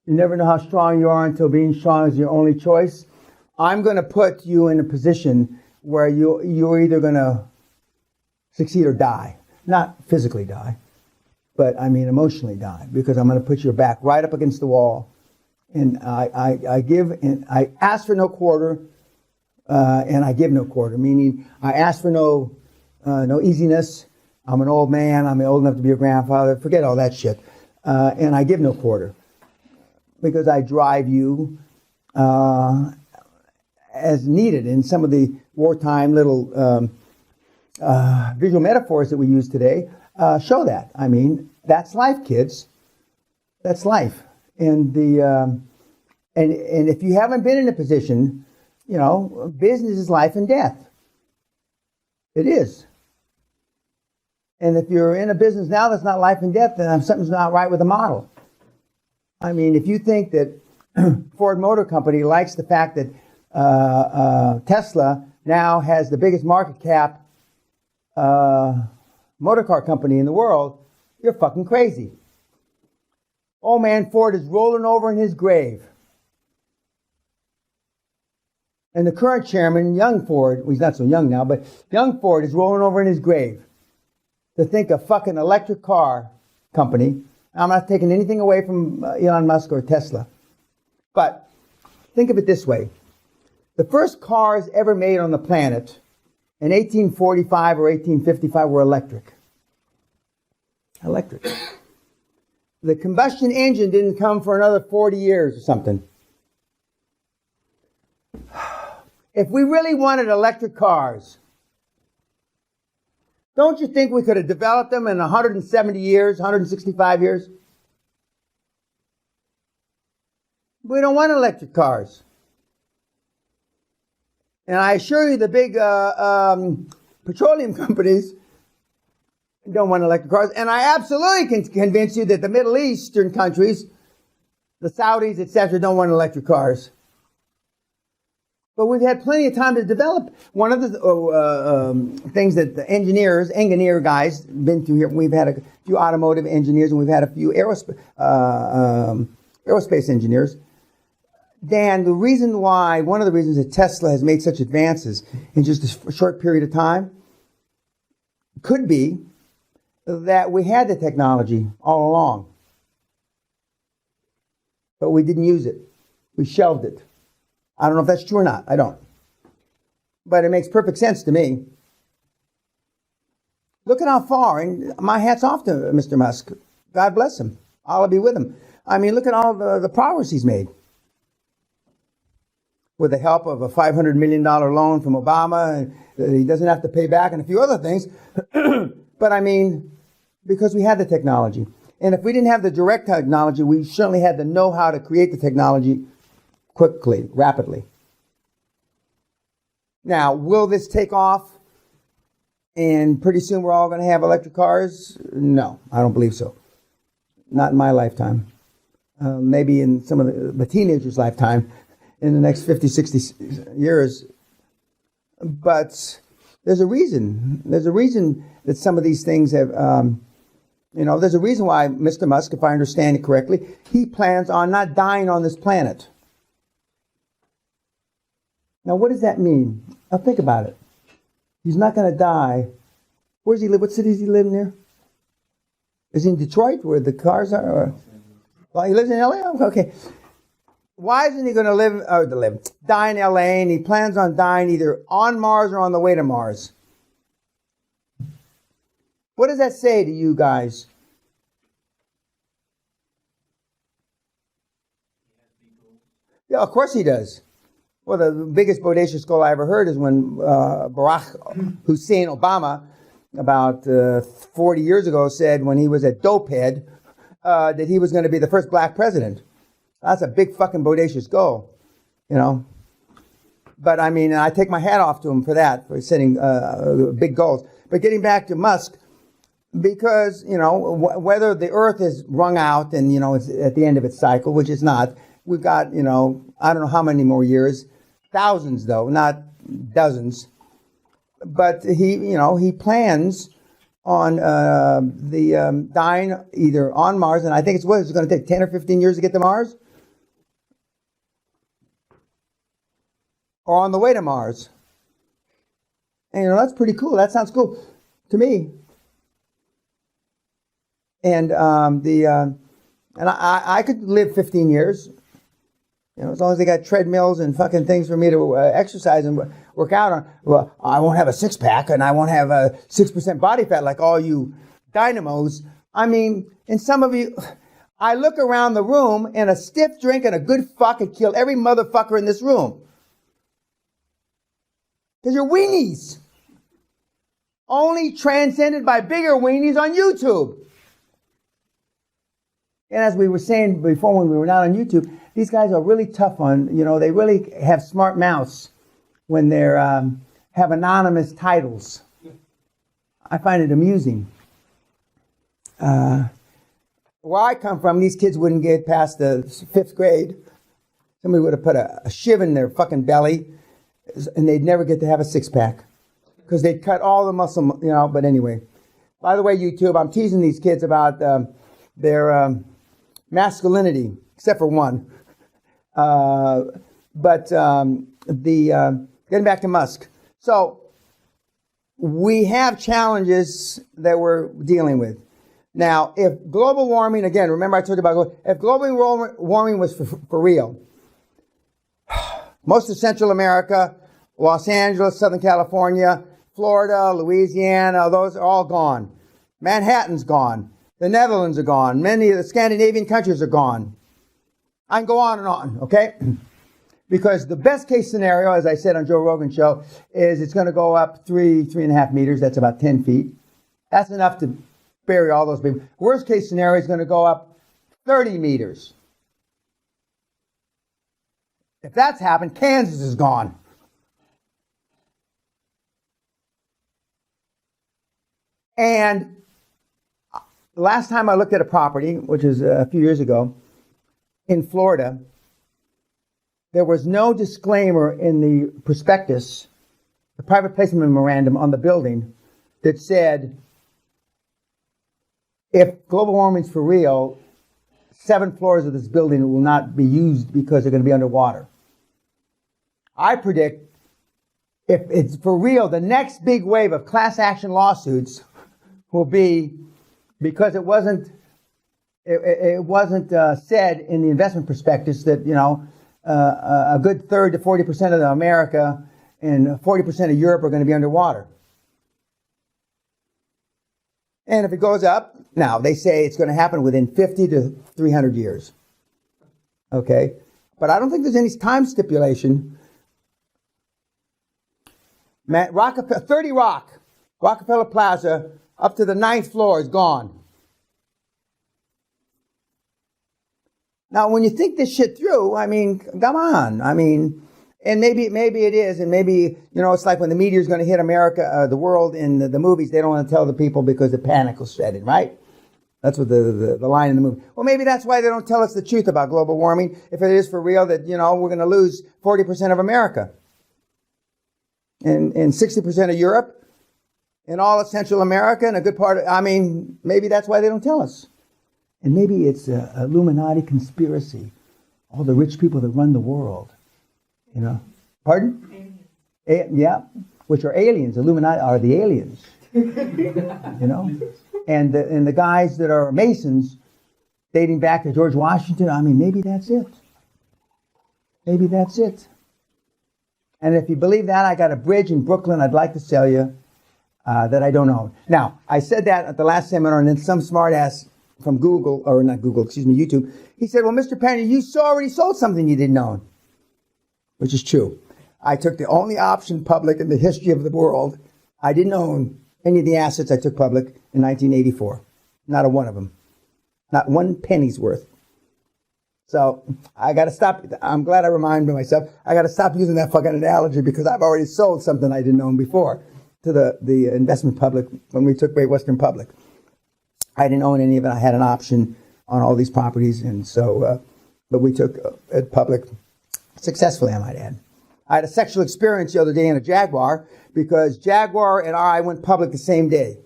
You never know how strong you are until being strong is your only choice. I'm going to put you in a position where you're either going to succeed or die. Not physically die, but I mean emotionally die, because I'm going to put your back right up against the wall. And I give, and I ask for no quarter, and I give no quarter, meaning I ask for no easiness. I'm an old man. I'm old enough to be a grandfather. Forget all that shit. And I give no quarter, because I drive you as needed. In some of the wartime little visual metaphors that we use today show that. I mean, that's life, kids. That's life. And and if you haven't been in a position, business is life and death. It is. And if you're in a business now that's not life and death, then something's not right with the model. I mean, if you think that Ford Motor Company likes the fact that Tesla now has the biggest market cap motor car company in the world, you're fucking crazy. Old man Ford is rolling over in his grave. And the current chairman, young Ford, well, he's not so young now, but young Ford is rolling over in his grave to think a fucking electric car company. I'm not taking anything away from Elon Musk or Tesla. But think of it this way. The first cars ever made on the planet in 1845 or 1855 were electric. Electric. The combustion engine didn't come for another 40 years or something. If we really wanted electric cars, don't you think we could have developed them in 170 years, 165 years? We don't want electric cars. And I assure you the big petroleum companies don't want electric cars. And I absolutely can convince you that the Middle Eastern countries, the Saudis, etc., don't want electric cars. But we've had plenty of time to develop. One of the things that the engineer guys been through here, we've had a few automotive engineers and we've had a few aerospace engineers. Dan, one of the reasons that Tesla has made such advances in just a short period of time could be that we had the technology all along, but we didn't use it. We shelved it. I don't know if that's true or not. I don't. But it makes perfect sense to me. Look at how far, and my hat's off to Mr. Musk. God bless him. Allah be with him. I mean, look at all the progress he's made. With the help of a $500 million loan from Obama, and he doesn't have to pay back and a few other things. But I mean, because we had the technology. And if we didn't have the direct technology, we certainly had the know-how to create the technology quickly, rapidly. Now, will this take off and pretty soon we're all going to have electric cars? No, I don't believe so. Not in my lifetime. Maybe in some of the teenagers' lifetime in the next 50, 60 years. But there's a reason. There's a reason that some of these things have, there's a reason why Mr. Musk, if I understand it correctly, he plans on not dying on this planet. Now, what does that mean? Now, think about it. He's not going to die. Where does he live? What city does he live near? Is he in Detroit, where the cars are? Or? Well, he lives in L.A.? Okay. Why isn't he going to die in L.A., and he plans on dying either on Mars or on the way to Mars? What does that say to you guys? Yeah, of course he does. Well, the biggest bodacious goal I ever heard is when Barack Hussein Obama, about 40 years ago, said when he was a dopehead that he was going to be the first black president. That's a big fucking bodacious goal, But I mean, I take my hat off to him for that, for setting big goals. But getting back to Musk, because, whether the Earth is wrung out and, it's at the end of its cycle, which it's not, we've got, I don't know how many more years, thousands though, not dozens. But he plans on dying either on Mars, and I think it's going to take 10 or 15 years to get to Mars. or on the way to Mars. And that's pretty cool. That sounds cool to me. And I could live 15 years, as long as they got treadmills and fucking things for me to exercise and work out on. Well, I won't have a six-pack and I won't have a 6% body fat like all you dynamos. I mean, and some of you, I look around the room and a stiff drink and a good fuck could kill every motherfucker in this room. Because you're weenies. Only transcended by bigger weenies on YouTube. And as we were saying before when we were not on YouTube, these guys are really tough on, they really have smart mouths when they have anonymous titles. I find it amusing. Where I come from, these kids wouldn't get past the 5th grade. Somebody would have put a shiv in their fucking belly, and they'd never get to have a six-pack because they'd cut all the muscle, but anyway. By the way, YouTube, I'm teasing these kids about their masculinity, except for one. But getting back to Musk. So we have challenges that we're dealing with. Now, if global warming, again, remember I told you about, if global warming was for real, most of Central America, Los Angeles, Southern California, Florida, Louisiana, those are all gone. Manhattan's gone. The Netherlands are gone. Many of the Scandinavian countries are gone. I can go on, okay? Because the best case scenario, as I said on Joe Rogan's show, is it's going to go up 3.5 meters. That's about 10 feet. That's enough to bury all those people. Worst case scenario is going to go up 30 meters. If that's happened, Kansas is gone. And the last time I looked at a property, which is a few years ago, in Florida, there was no disclaimer in the prospectus, the private placement memorandum on the building, that said, if global warming is for real, 7 floors of this building will not be used because they're going to be underwater. I predict, if it's for real, the next big wave of class action lawsuits will be because it wasn't said in the investment prospectus that, a good 30 to 40% of America and 40% of Europe are going to be underwater. And if it goes up, now they say it's going to happen within 50 to 300 years. Okay? But I don't think there's any time stipulation. 30 Rock, Rockefeller Plaza, up to the 9th floor is gone. Now, when you think this shit through, I mean, come on. I mean, and maybe it is, and maybe, it's like when the meteor's going to hit America, the world in the movies, they don't want to tell the people because the panic will set in, right? That's what the line in the movie. Well, maybe that's why they don't tell us the truth about global warming, if it is for real that, we're going to lose 40% of America. And 60% of Europe, and all of Central America, and a good part of, maybe that's why they don't tell us. And maybe it's an Illuminati conspiracy. All the rich people that run the world. Pardon? Yeah, which are aliens. Illuminati are the aliens. And the guys that are Masons, dating back to George Washington, maybe that's it. Maybe that's it. And if you believe that, I got a bridge in Brooklyn I'd like to sell you that I don't own. Now, I said that at the last seminar, and then some smartass from Google, or not Google, YouTube, he said, well, Mr. Peña, you already sold something you didn't own. Which is true. I took the only option public in the history of the world. I didn't own any of the assets I took public in 1984. Not a one of them. Not one penny's worth. So I got to stop. I'm glad I reminded myself. I got to stop using that fucking analogy because I've already sold something I didn't own before to the investment public when we took Great Western Public. I didn't own any of it. I had an option on all these properties, and so, but we took it public successfully, I might add. I had a sexual experience the other day in a Jaguar because Jaguar and I went public the same day.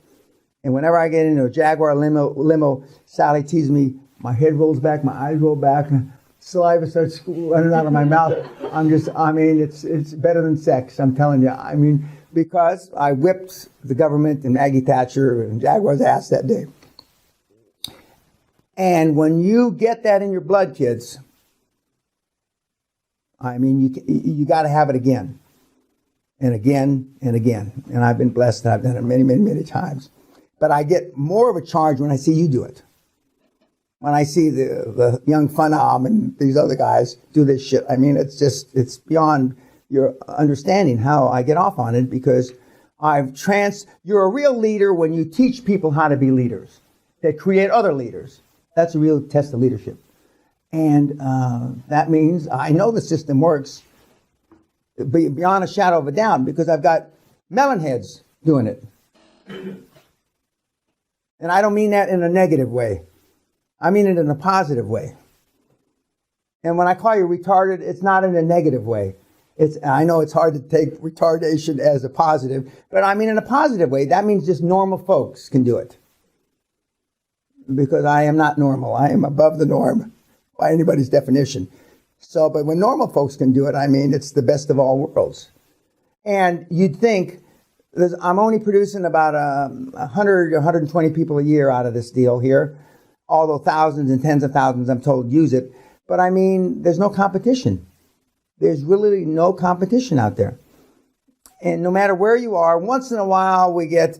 And whenever I get into a Jaguar limo, Sally teases me. My head rolls back, my eyes roll back. saliva starts running out of my mouth. It's better than sex, I'm telling you. I mean, because I whipped the government and Maggie Thatcher and Jaguar's ass that day. And when you get that in your blood, kids, I mean, you got to have it again and again and again. And I've been blessed that I've done it many, many, many times. But I get more of a charge when I see you do it. When I see the young Phenom and these other guys do this shit. I mean, it's beyond your understanding how I get off on it, because you're a real leader when you teach people how to be leaders, that create other leaders. That's a real test of leadership. And that means I know the system works beyond a shadow of a doubt, because I've got melon heads doing it. And I don't mean that in a negative way. I mean it in a positive way. And when I call you retarded, it's not in a negative way. I know it's hard to take retardation as a positive, but I mean in a positive way. That means just normal folks can do it. Because I am not normal. I am above the norm by anybody's definition. So, but when normal folks can do it, I mean, it's the best of all worlds. And you'd think, I'm only producing about 100, 120 people a year out of this deal here, although thousands and tens of thousands, I'm told, use it. But I mean, there's no competition. There's really no competition out there. And no matter where you are, once in a while we get,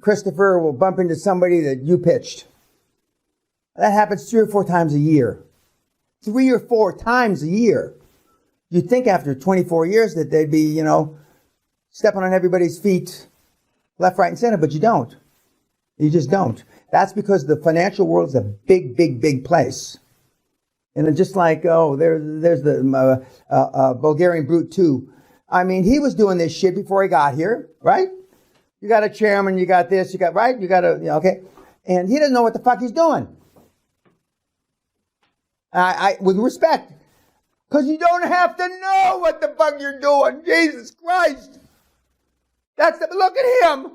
Christopher will bump into somebody that you pitched. That happens 3 or 4 times a year. 3 or 4 times a year. You'd think after 24 years that they'd be, stepping on everybody's feet, left, right, and center, but you don't. You just don't. That's because the financial world is a big, big, big place. And it's just like, there's the Bulgarian Brute too. I mean, he was doing this shit before he got here, right? You got a chairman, you got this, right? You got okay. And he doesn't know what the fuck he's doing. I with respect, because you don't have to know what the fuck you're doing. Jesus Christ. Look at him.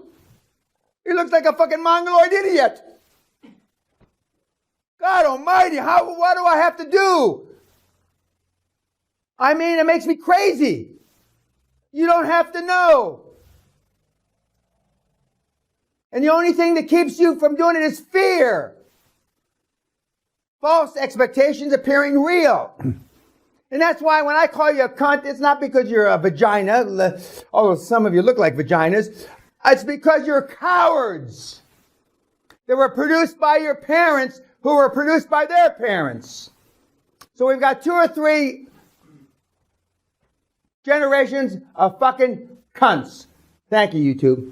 He looks like a fucking mongoloid idiot. God almighty, what do I have to do? I mean, it makes me crazy. You don't have to know. And the only thing that keeps you from doing it is fear. False expectations appearing real. And that's why when I call you a cunt, it's not because you're a vagina, although some of you look like vaginas. It's because you're cowards. They were produced by your parents who were produced by their parents. So we've got 2 or 3 generations of fucking cunts. Thank you, YouTube.